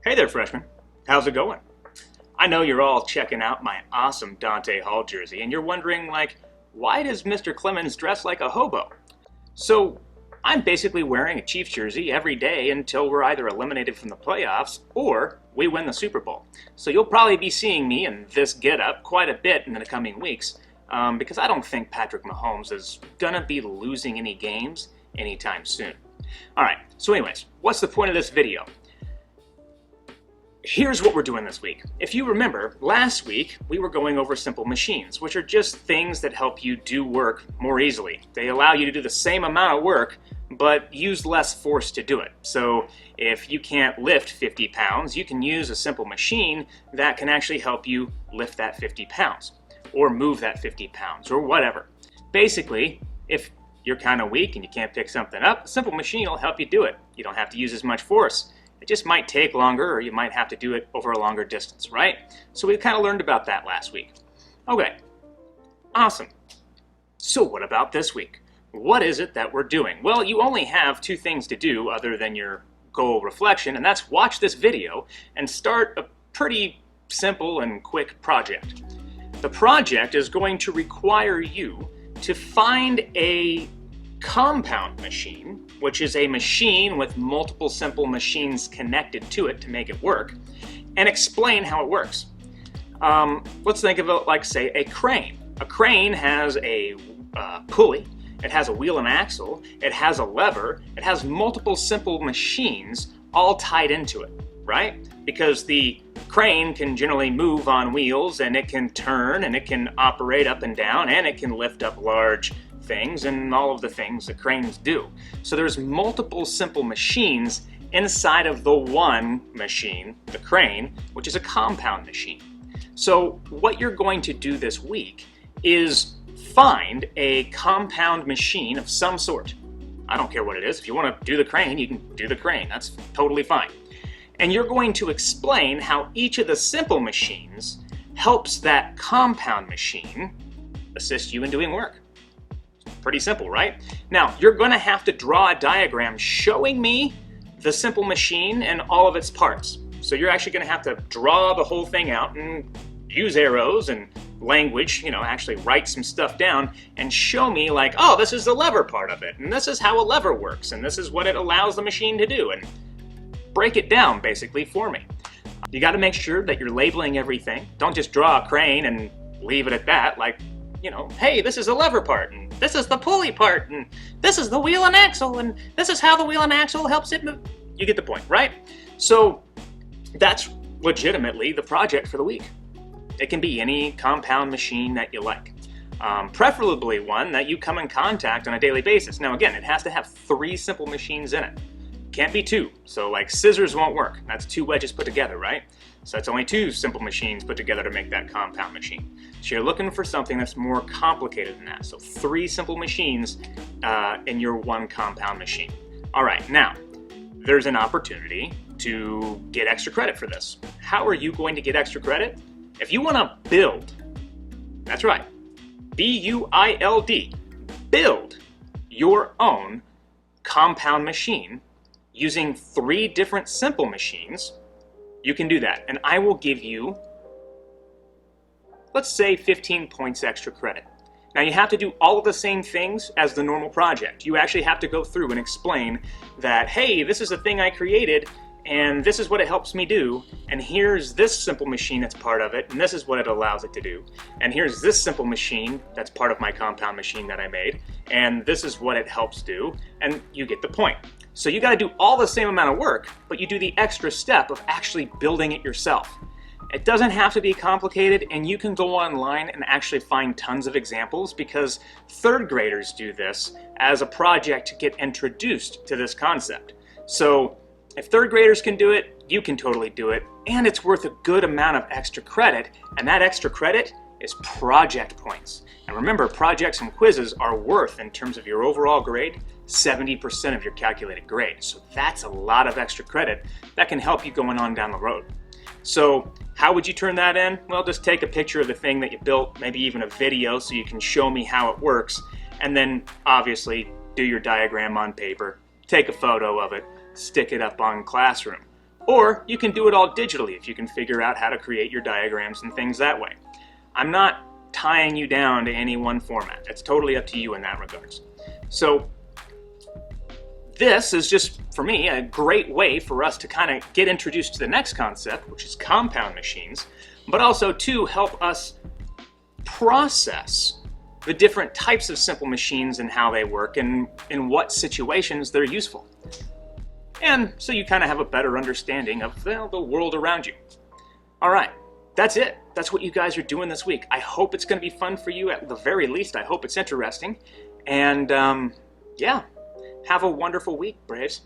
Hey there, freshmen. How's it going? I know you're all checking out my awesome Dante Hall jersey, and you're wondering, why does Mr. Clemens dress like a hobo? So, I'm basically wearing a Chiefs jersey every day until we're either eliminated from the playoffs or we win the Super Bowl. So you'll probably be seeing me in this getup quite a bit in the coming weeks, because I don't think Patrick Mahomes is gonna be losing any games anytime soon. Alright, so anyways, what's the point of this video? Here's what we're doing this week. If you remember, last week we were going over simple machines, which are just things that help you do work more easily. They allow you to do the same amount of work, but use less force to do it. So if you can't lift 50 pounds, you can use a simple machine that can actually help you lift that 50 pounds, or move that 50 pounds, or whatever. Basically, if you're kind of weak and you can't pick something up, a simple machine will help you do it. You don't have to use as much force. It just might take longer, or you might have to do it over a longer distance, right? So we kind of learned about that last week. Okay, awesome. So what about this week? What is it that we're doing? Well, you only have two things to do other than your goal reflection, and that's watch this video and start a pretty simple and quick project. The project is going to require you to find a compound machine, which is a machine with multiple simple machines connected to it to make it work, and explain how it works. Let's think of it like, say, a crane. A crane has a pulley, it has a wheel and axle, it has a lever, it has multiple simple machines all tied into it, right? Because the crane can generally move on wheels, and it can turn, and it can operate up and down, and it can lift up large things and all of the things that cranes do. So there's multiple simple machines inside of the one machine, the crane, which is a compound machine. So what you're going to do this week is find a compound machine of some sort. I don't care what it is. If you want to do the crane, you can do the crane. That's totally fine. And you're going to explain how each of the simple machines helps that compound machine assist you in doing work. Pretty simple, right? Now, you're going to have to draw a diagram showing me the simple machine and all of its parts. So you're actually going to have to draw the whole thing out and use arrows and language, actually write some stuff down and show me like, oh, this is the lever part of it, and this is how a lever works, and this is what it allows the machine to do, and break it down basically for me. You got to make sure that you're labeling everything. Don't just draw a crane and leave it at that, like, hey, this is the lever part, and this is the pulley part, and this is the wheel and axle, and this is how the wheel and axle helps it move. You get the point, right? So that's legitimately the project for the week. It can be any compound machine that you like. Preferably one that you come in contact on a daily basis. Now again, it has to have 3 simple machines in it. Can't be 2. So like scissors won't work. That's 2 wedges put together, right? So that's only 2 simple machines put together to make that compound machine. So you're looking for something that's more complicated than that. So 3 simple machines in your one compound machine. All right, now there's an opportunity to get extra credit for this. How are you going to get extra credit? If you want to build, that's right, B-U-I-L-D, build your own compound machine using 3 different simple machines, you can do that. And I will give you, let's say, 15 points extra credit. Now you have to do all of the same things as the normal project. You actually have to go through and explain that, hey, this is a thing I created, and this is what it helps me do, and here's this simple machine that's part of it, and this is what it allows it to do. And here's this simple machine that's part of my compound machine that I made, and this is what it helps do, and you get the point. So you got to do all the same amount of work, but you do the extra step of actually building it yourself. It doesn't have to be complicated, and you can go online and actually find tons of examples, because 3rd graders do this as a project to get introduced to this concept. So if 3rd graders can do it, you can totally do it, and it's worth a good amount of extra credit, and that extra credit is project points. And remember, projects and quizzes are worth, in terms of your overall grade, 70% of your calculated grade. So that's a lot of extra credit that can help you going on down the road. So how would you turn that in? Well, just take a picture of the thing that you built, maybe even a video so you can show me how it works, and then obviously do your diagram on paper, take a photo of it, stick it up on Classroom. Or you can do it all digitally if you can figure out how to create your diagrams and things that way. I'm not tying you down to any one format. It's totally up to you in that regards. So this is just, for me, a great way for us to kind of get introduced to the next concept, which is compound machines, but also to help us process the different types of simple machines and how they work and in what situations they're useful. And so you kind of have a better understanding of, well, the world around you. All right, that's it. That's what you guys are doing this week. I hope it's going to be fun for you at the very least. I hope it's interesting. And yeah, have a wonderful week, Braves.